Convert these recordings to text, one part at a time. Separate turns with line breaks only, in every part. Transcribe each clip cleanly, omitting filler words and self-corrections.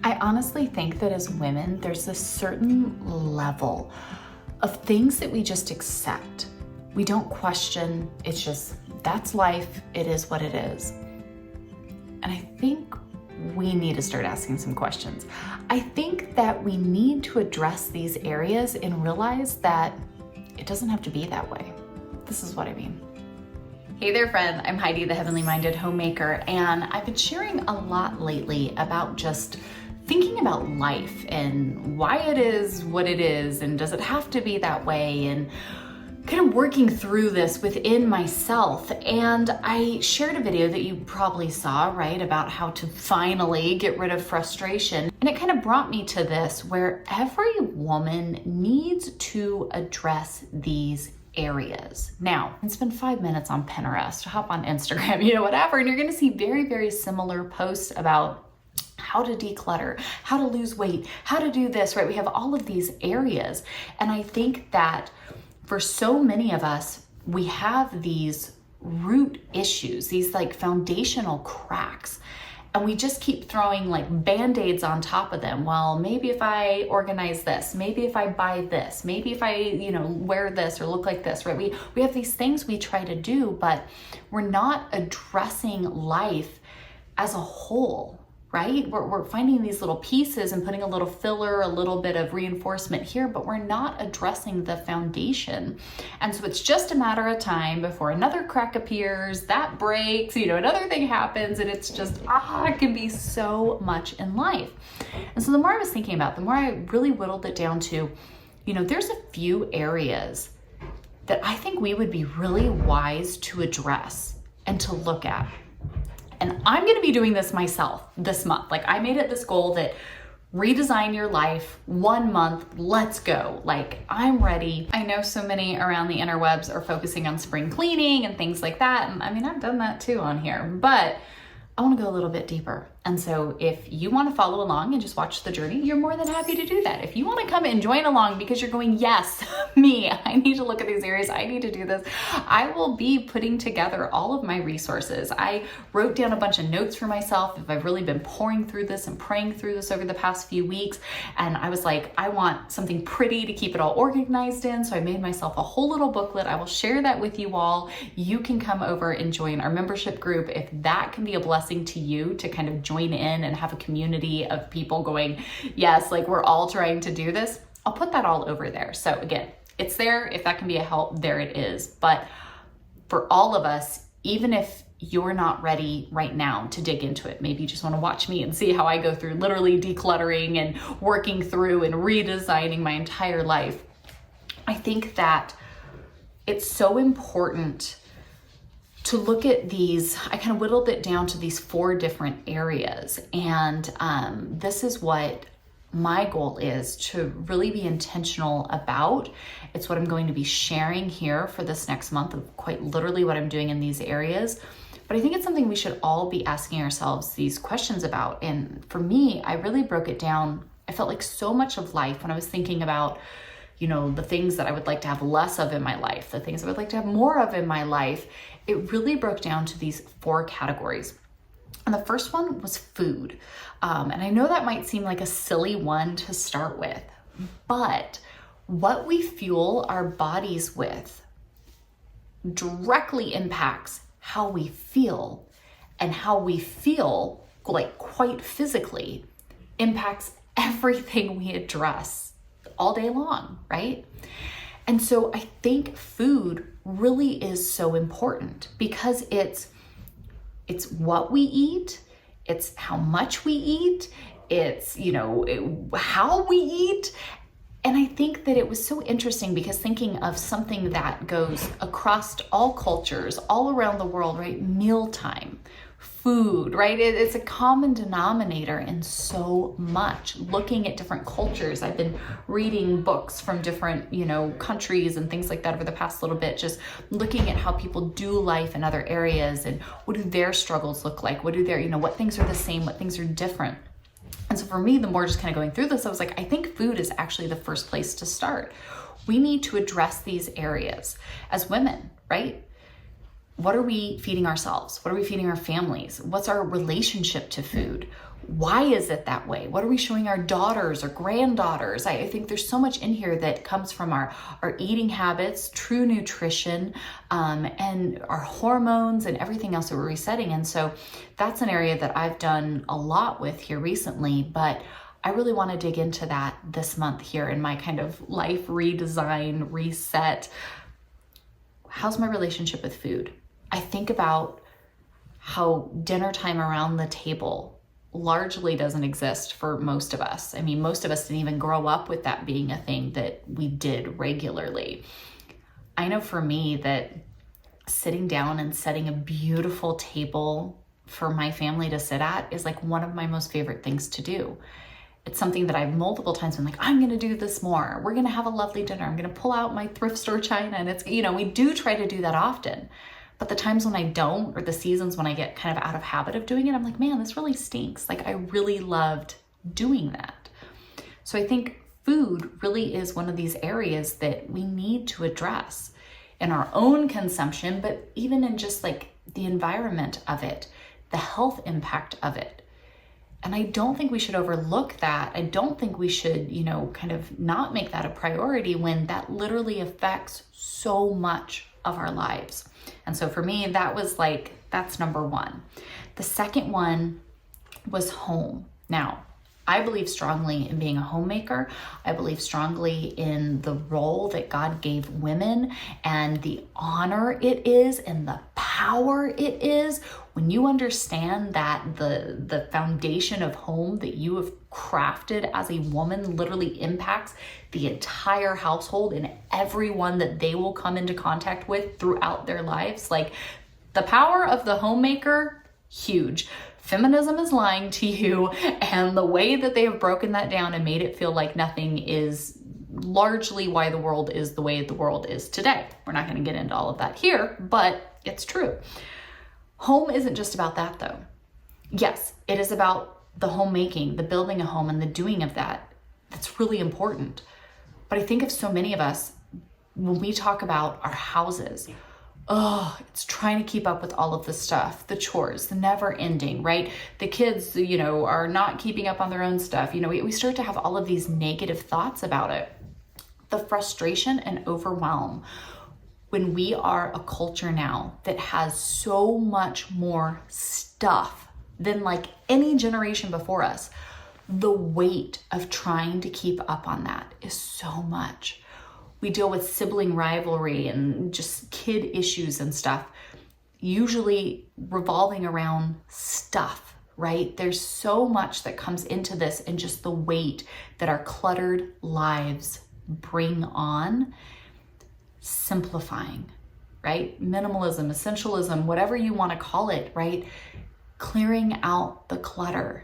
I honestly think that as women, there's a certain level of things that we just accept. We don't question, it's just, that's life, it is what it is. And I think we need to start asking some questions. I think that we need to address these areas and realize that it doesn't have to be that way. This is what I mean. Hey there, friend. I'm Heidi, the Heavenly Minded Homemaker, and I've been sharing a lot lately about just thinking about life and why it is what it is, and does it have to be that way, and kind of working through this within myself. And I shared a video that you probably saw, right, about how to finally get rid of frustration. And it kind of brought me to this, where every woman needs to address these areas. Now, spend 5 minutes on Pinterest, hop on Instagram, whatever, and you're gonna see very, very similar posts about how to declutter, how to lose weight, how to do this, right? We have all of these areas. And I think that for so many of us, we have these root issues, these like foundational cracks, and we just keep throwing like Band-Aids on top of them. Well, maybe if I organize this, maybe if I buy this, maybe if I, wear this or look like this, right? We have these things we try to do, but we're not addressing life as a whole. Right? We're finding these little pieces and putting a little filler, a little bit of reinforcement here, but we're not addressing the foundation. And so it's just a matter of time before another crack appears, that breaks, another thing happens, and it's just, it can be so much in life. And so the more I was thinking about, the more I really whittled it down to, there's a few areas that I think we would be really wise to address and to look at. And I'm gonna be doing this myself this month. Like, I made it this goal that redesign your life, 1 month, let's go. Like, I'm ready. I know so many around the interwebs are focusing on spring cleaning and things like that. And I mean, I've done that too on here, but I wanna go a little bit deeper. And so if you wanna follow along and just watch the journey, you're more than happy to do that. If you wanna come and join along because you're going, yes, me, I need to look at these areas, I need to do this, I will be putting together all of my resources. I wrote down a bunch of notes for myself. I've really been pouring through this and praying through this over the past few weeks. And I was like, I want something pretty to keep it all organized in. So I made myself a whole little booklet. I will share that with you all. You can come over and join our membership group if that can be a blessing to you, to kind of join in and have a community of people going, yes, like we're all trying to do this. I'll put that all over there. So again, it's there. If that can be a help, there it is. But for all of us, even if you're not ready right now to dig into it, maybe you just want to watch me and see how I go through literally decluttering and working through and redesigning my entire life. I think that it's so important to look at these. I kind of whittled it down to these 4 different areas. And this is what my goal is to really be intentional about. It's what I'm going to be sharing here for this next month, of quite literally what I'm doing in these areas. But I think it's something we should all be asking ourselves these questions about. And for me, I really broke it down. I felt like so much of life when I was thinking about the things that I would like to have less of in my life, the things I would like to have more of in my life, it really broke down to these 4 categories. And the first one was food. And I know that might seem like a silly one to start with, but what we fuel our bodies with directly impacts how we feel, and how we feel, like quite physically, impacts everything we address all day long, right? And so I think food really is so important, because it's what we eat, it's how much we eat, it's, how we eat. And I think that it was so interesting, because thinking of something that goes across all cultures, all around the world, right? Mealtime, food, right? It's a common denominator in so much. Looking at different cultures, I've been reading books from different, countries and things like that over the past little bit, just looking at how people do life in other areas, and what do their struggles look like? What do their, what things are the same, what things are different? And so for me, the more just kind of going through this, I was like, I think food is actually the first place to start. We need to address these areas as women, right? What are we feeding ourselves? What are we feeding our families? What's our relationship to food? Why is it that way? What are we showing our daughters or granddaughters? I think there's so much in here that comes from our eating habits, true nutrition, and our hormones and everything else that we're resetting. And so that's an area that I've done a lot with here recently, but I really want to dig into that this month here in my kind of life redesign, reset. How's my relationship with food? I think about how dinner time around the table largely doesn't exist for most of us. I mean, most of us didn't even grow up with that being a thing that we did regularly. I know for me that sitting down and setting a beautiful table for my family to sit at is like one of my most favorite things to do. It's something that I've multiple times been like, I'm going to do this more. We're going to have a lovely dinner. I'm going to pull out my thrift store china. And it's, we do try to do that often. But the times when I don't, or the seasons when I get kind of out of habit of doing it, I'm like, man, this really stinks. Like I really loved doing that. So I think food really is one of these areas that we need to address in our own consumption, but even in just like the environment of it, the health impact of it. And I don't think we should overlook that. I don't think we should, kind of not make that a priority when that literally affects so much of our lives. And so for me, that's number one. The second one was home. Now, I believe strongly in being a homemaker. I believe strongly in the role that God gave women and the honor it is and the power it is when you understand that the foundation of home that you have crafted as a woman literally impacts the entire household and everyone that they will come into contact with throughout their lives. Like the power of the homemaker, huge. Feminism is lying to you, and the way that they have broken that down and made it feel like nothing is largely why the world is the way the world is today. We're not going to get into all of that here, but it's true. Home isn't just about that though. Yes, it is about the homemaking, the building a home and the doing of that. That's really important. But I think of so many of us, when we talk about our houses, it's trying to keep up with all of the stuff, the chores, the never ending, right? The kids, are not keeping up on their own stuff. We start to have all of these negative thoughts about it. The frustration and overwhelm when we are a culture now that has so much more stuff than like any generation before us, the weight of trying to keep up on that is so much. We deal with sibling rivalry and just kid issues and stuff, usually revolving around stuff, right? There's so much that comes into this and just the weight that our cluttered lives bring on. Simplifying, right? Minimalism, essentialism, whatever you want to call it, right? Clearing out the clutter,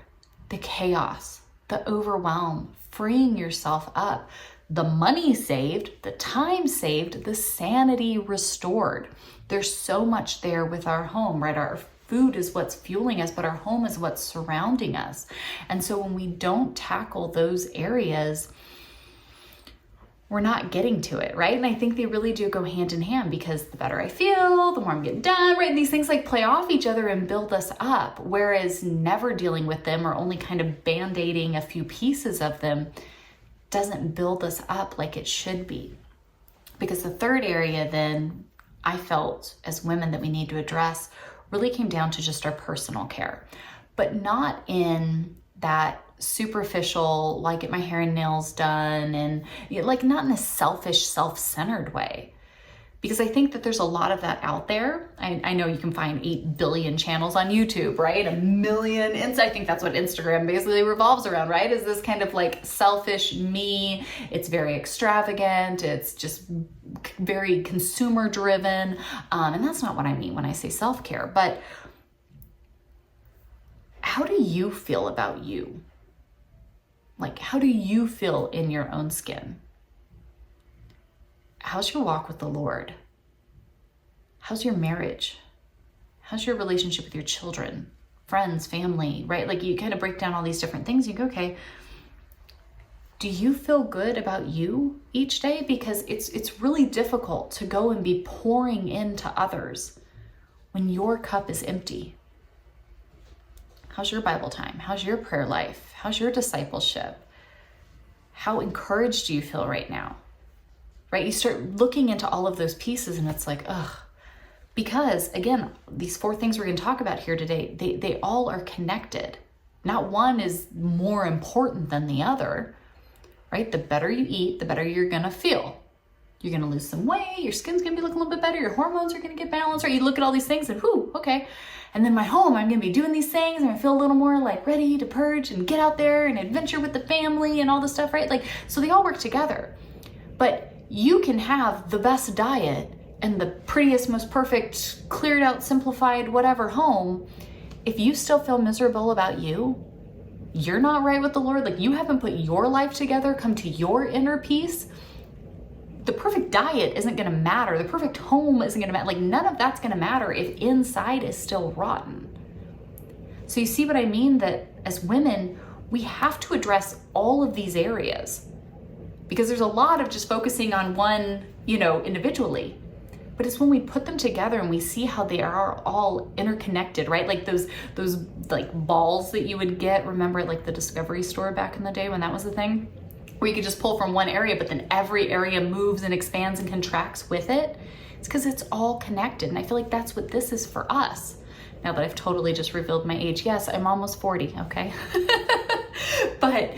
the chaos, the overwhelm, freeing yourself up, the money saved, the time saved, the sanity restored. There's so much there with our home, right? Our food is what's fueling us, but our home is what's surrounding us. And so when we don't tackle those areas, we're not getting to it, right? And I think they really do go hand in hand, because the better I feel, the more I'm getting done, right? And these things like play off each other and build us up, whereas never dealing with them or only kind of band-aiding a few pieces of them doesn't build us up like it should be. Because the third area then I felt as women that we need to address really came down to just our personal care, but not in that superficial, like get my hair and nails done, and like not in a selfish, self-centered way. Because I think that there's a lot of that out there. I know you can find 8 billion channels on YouTube, right? 1 million. I think that's what Instagram basically revolves around, right? Is this kind of like selfish me. It's very extravagant. It's just very consumer driven. And that's not what I mean when I say self-care. But how do you feel about you? Like, how do you feel in your own skin? How's your walk with the Lord? How's your marriage? How's your relationship with your children, friends, family, right? Like you kind of break down all these different things. You go, okay, do you feel good about you each day? Because it's really difficult to go and be pouring into others when your cup is empty. How's your Bible time? How's your prayer life? How's your discipleship? How encouraged do you feel right now? Right? You start looking into all of those pieces and it's like, ugh. Because again, these 4 things we're going to talk about here today, they all are connected. Not one is more important than the other, right? The better you eat, the better you're going to feel. You're going to lose some weight. Your skin's going to be looking a little bit better. Your hormones are going to get balanced, right? You look at all these things and whew, okay. And then my home, I'm going to be doing these things and I feel a little more like ready to purge and get out there and adventure with the family and all this stuff, right? Like, so they all work together. But you can have the best diet and the prettiest, most perfect, cleared out, simplified, whatever home. If you still feel miserable about you, you're not right with the Lord, like you haven't put your life together, come to your inner peace, the perfect diet isn't gonna matter. The perfect home isn't gonna matter. Like none of that's gonna matter if inside is still rotten. So you see what I mean? That as women, we have to address all of these areas because there's a lot of just focusing on one, individually. But it's when we put them together and we see how they are all interconnected, right? Like those like balls that you would get, remember at like the Discovery store back in the day when that was the thing? Where you could just pull from one area, but then every area moves and expands and contracts with it. It's because it's all connected. And I feel like that's what this is for us. Now that I've totally just revealed my age, yes, I'm almost 40, okay? But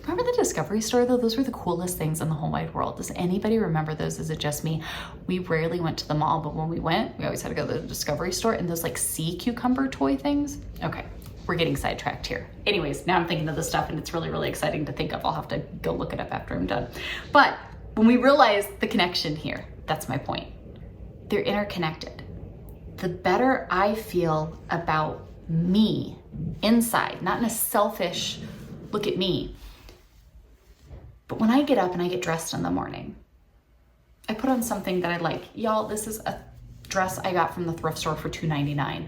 remember the Discovery store though? Those were the coolest things in the whole wide world. Does anybody remember those? Is it just me? We rarely went to the mall, but when we went, we always had to go to the Discovery store and those like sea cucumber toy things. Okay, we're getting sidetracked here. Anyways, now I'm thinking of this stuff and it's really, really exciting to think of. I'll have to go look it up after I'm done. But when we realize the connection here, that's my point. They're interconnected. The better I feel about me inside, not in a selfish look at me, but when I get up and I get dressed in the morning, I put on something that I like. Y'all, this is a dress I got from the thrift store for $2.99.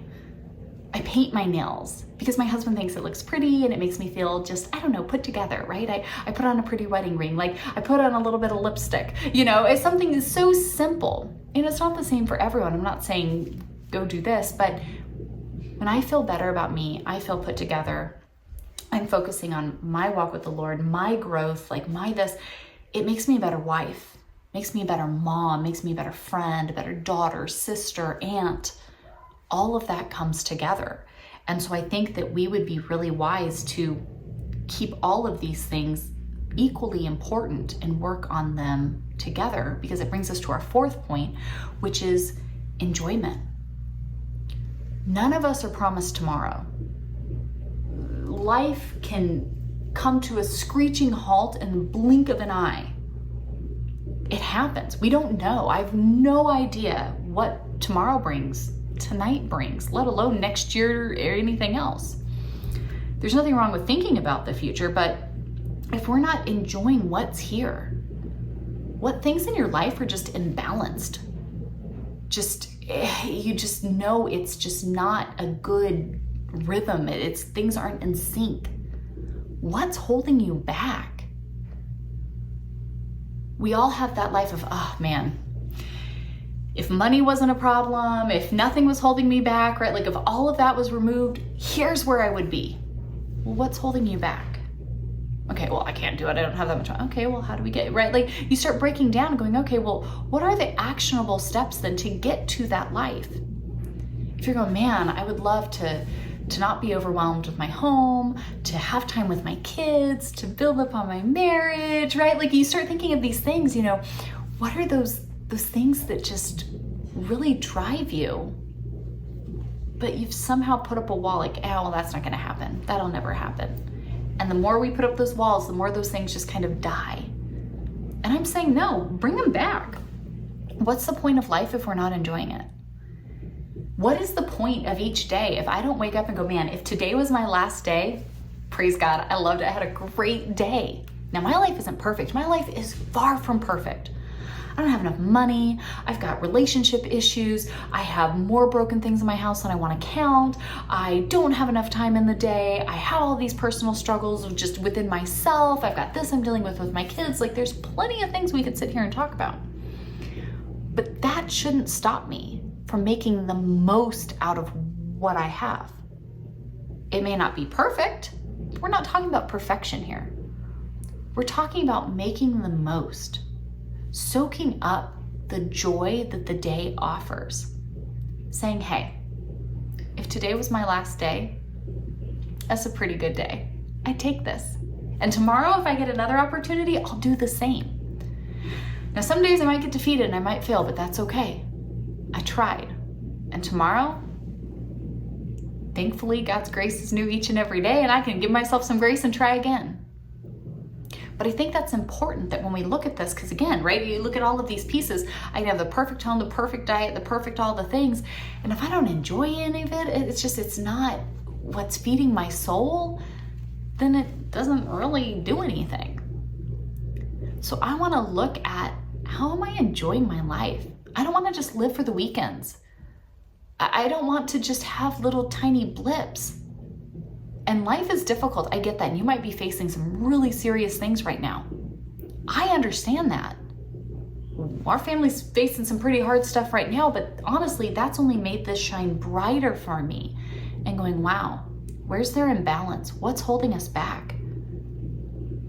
I paint my nails because my husband thinks it looks pretty and it makes me feel just, I don't know, put together, right? I put on a pretty wedding ring. Like I put on a little bit of lipstick, it's something that's so simple. And it's not the same for everyone. I'm not saying go do this, but when I feel better about me, I feel put together. I'm focusing on my walk with the Lord, my growth, like my this, it makes me a better wife, makes me a better mom, makes me a better friend, a better daughter, sister, aunt. All of that comes together. And so I think that we would be really wise to keep all of these things equally important and work on them together, because it brings us to our 4th point, which is enjoyment. None of us are promised tomorrow. Life can come to a screeching halt in the blink of an eye. It happens. We don't know. I have no idea what tomorrow brings, tonight brings, let alone next year or anything else. There's nothing wrong with thinking about the future, but if we're not enjoying what's here, what things in your life are just imbalanced, you just know it's just not a good rhythm. Things aren't in sync. What's holding you back? We all have that life of, oh man, if money wasn't a problem, if nothing was holding me back, right? Like if all of that was removed, here's where I would be. Well, what's holding you back? Okay, well, I can't do it. I don't have that much time. Okay, well, how do we get, right? Like you start breaking down and going, okay, well, what are the actionable steps then to get to that life? If you're going, man, I would love to not be overwhelmed with my home, to have time with my kids, to build up on my marriage, right? Like you start thinking of these things, what are those things that just really drive you? But you've somehow put up a wall like, oh, well, that's not gonna happen. That'll never happen. And the more we put up those walls, the more those things just kind of die. And I'm saying, no, bring them back. What's the point of life if we're not enjoying it? What is the point of each day if I don't wake up and go, man, if today was my last day, praise God, I loved it. I had a great day. Now, my life isn't perfect. My life is far from perfect. I don't have enough money. I've got relationship issues. I have more broken things in my house than I want to count. I don't have enough time in the day. I have all these personal struggles just within myself. I've got this I'm dealing with my kids. Like there's plenty of things we could sit here and talk about. But that shouldn't stop me from making the most out of what I have. It may not be perfect. We're not talking about perfection here. We're talking about making the most, soaking up the joy that the day offers. Saying, hey, if today was my last day, that's a pretty good day. I take this. And tomorrow, if I get another opportunity, I'll do the same. Now, some days I might get defeated and I might fail, but that's okay. I tried. And tomorrow, thankfully, God's grace is new each and every day, and I can give myself some grace and try again. But I think that's important that when we look at this, because again, right, you look at all of these pieces, I can have the perfect home, the perfect diet, the perfect all the things, and if I don't enjoy any of it, it's not what's feeding my soul, then it doesn't really do anything. So I want to look at, how am I enjoying my life? I don't want to just live for the weekends. I don't want to just have little tiny blips. And life is difficult. I get that. And you might be facing some really serious things right now. I understand that. Our family's facing some pretty hard stuff right now, but honestly, that's only made this shine brighter for me. And going, wow, where's their imbalance? What's holding us back?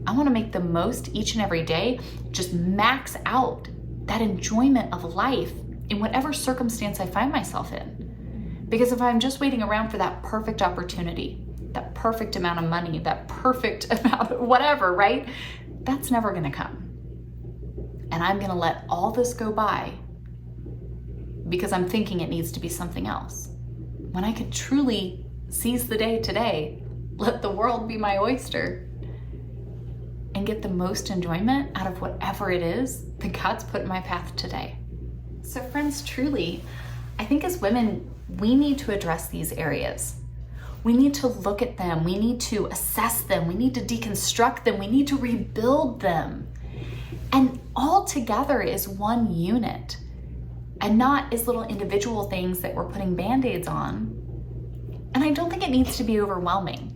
I want to make the most each and every day, just max out that enjoyment of life in whatever circumstance I find myself in. Because if I'm just waiting around for that perfect opportunity, that perfect amount of money, that perfect amount of whatever, right? That's never going to come. And I'm going to let all this go by because I'm thinking it needs to be something else. When I could truly seize the day today, let the world be my oyster, and get the most enjoyment out of whatever it is that God's put in my path today. So friends, truly, I think as women, we need to address these areas. We need to look at them. We need to assess them. We need to deconstruct them. We need to rebuild them. And all together is one unit, and not as little individual things that we're putting Band-Aids on. And I don't think it needs to be overwhelming.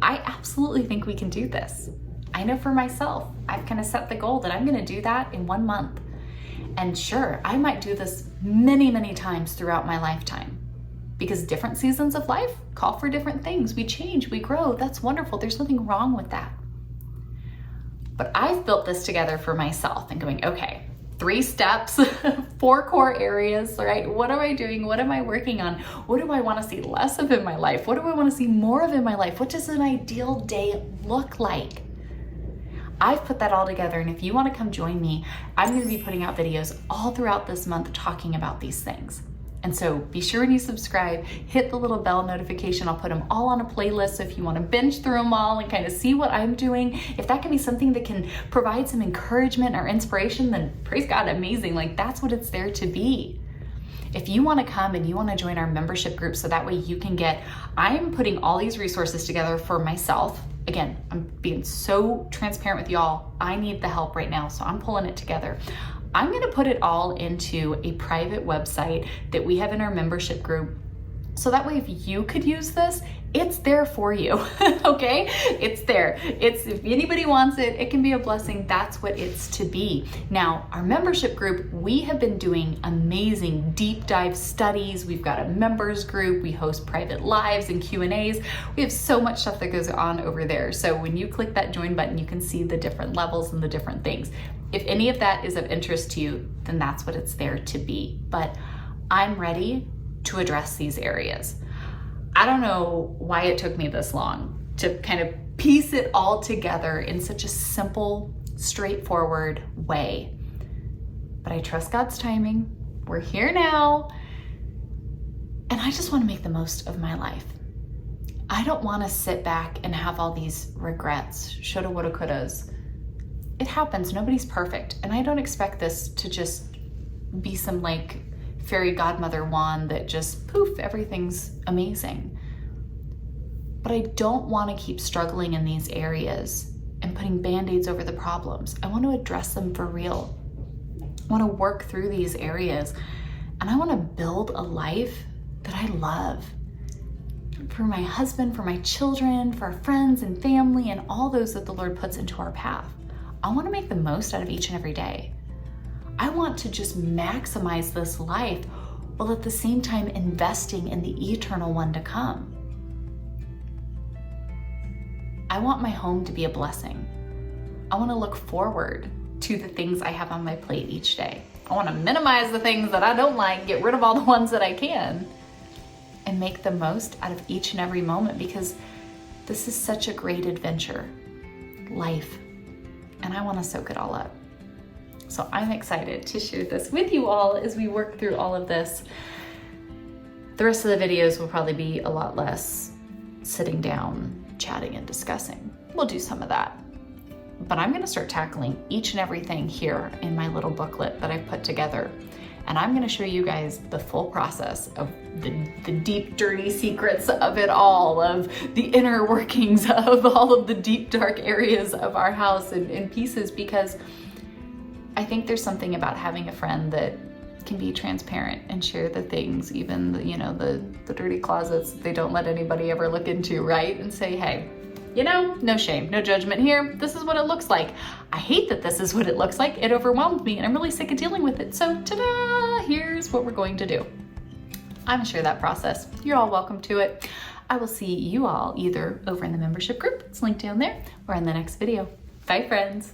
I absolutely think we can do this. I know for myself, I've kind of set the goal that I'm going to do that in 1 month. And sure, I might do this many, many times throughout my lifetime, because different seasons of life call for different things. We change, we grow. That's wonderful. There's nothing wrong with that. But I've built this together for myself and going, okay, 3 steps, 4 core areas, right? What am I doing? What am I working on? What do I want to see less of in my life? What do I want to see more of in my life? What does an ideal day look like? I've put that all together, and if you want to come join me, I'm going to be putting out videos all throughout this month talking about these things. And so be sure when you subscribe, hit the little bell notification. I'll put them all on a playlist, so if you want to binge through them all and kind of see what I'm doing, if that can be something that can provide some encouragement or inspiration, then praise God, amazing. Like, that's what it's there to be. If you want to come and you want to join our membership group, so that way you can get, I'm putting all these resources together for myself. Again, I'm being so transparent with y'all. I need the help right now, so I'm pulling it together. I'm going to put it all into a private website that we have in our membership group. So that way, if you could use this, it's there for you, okay? It's there. If anybody wants it, it can be a blessing. That's what it's to be. Now, our membership group, we have been doing amazing deep dive studies. We've got a members group. We host private lives and Q&As. We have so much stuff that goes on over there. So when you click that join button, you can see the different levels and the different things. If any of that is of interest to you, then that's what it's there to be. But I'm ready to address these areas. I don't know why it took me this long to kind of piece it all together in such a simple, straightforward way. But I trust God's timing. We're here now. And I just want to make the most of my life. I don't want to sit back and have all these regrets, shoulda, woulda, couldas. It happens. Nobody's perfect. And I don't expect this to just be some like fairy godmother wand that just poof, everything's amazing. But I don't want to keep struggling in these areas and putting Band-Aids over the problems. I want to address them for real. I want to work through these areas, and I want to build a life that I love. For my husband, for my children, for our friends and family, and all those that the Lord puts into our path. I want to make the most out of each and every day. I want to just maximize this life while at the same time investing in the eternal one to come. I want my home to be a blessing. I want to look forward to the things I have on my plate each day. I want to minimize the things that I don't like, get rid of all the ones that I can, and make the most out of each and every moment, because this is such a great adventure, life, and I want to soak it all up. So I'm excited to share this with you all as we work through all of this. The rest of the videos will probably be a lot less sitting down, chatting and discussing. We'll do some of that. But I'm gonna start tackling each and everything here in my little booklet that I've put together. And I'm gonna show you guys the full process of the deep, dirty secrets of it all, of the inner workings of all of the deep, dark areas of our house in pieces, because I think there's something about having a friend that can be transparent and share the things, even the dirty closets they don't let anybody ever look into, right? And say, hey, no shame, no judgment here. This is what it looks like. I hate that this is what it looks like. It overwhelmed me and I'm really sick of dealing with it. So ta-da, here's what we're going to do. I'm gonna share that process. You're all welcome to it. I will see you all either over in the membership group, it's linked down there, or in the next video. Bye, friends.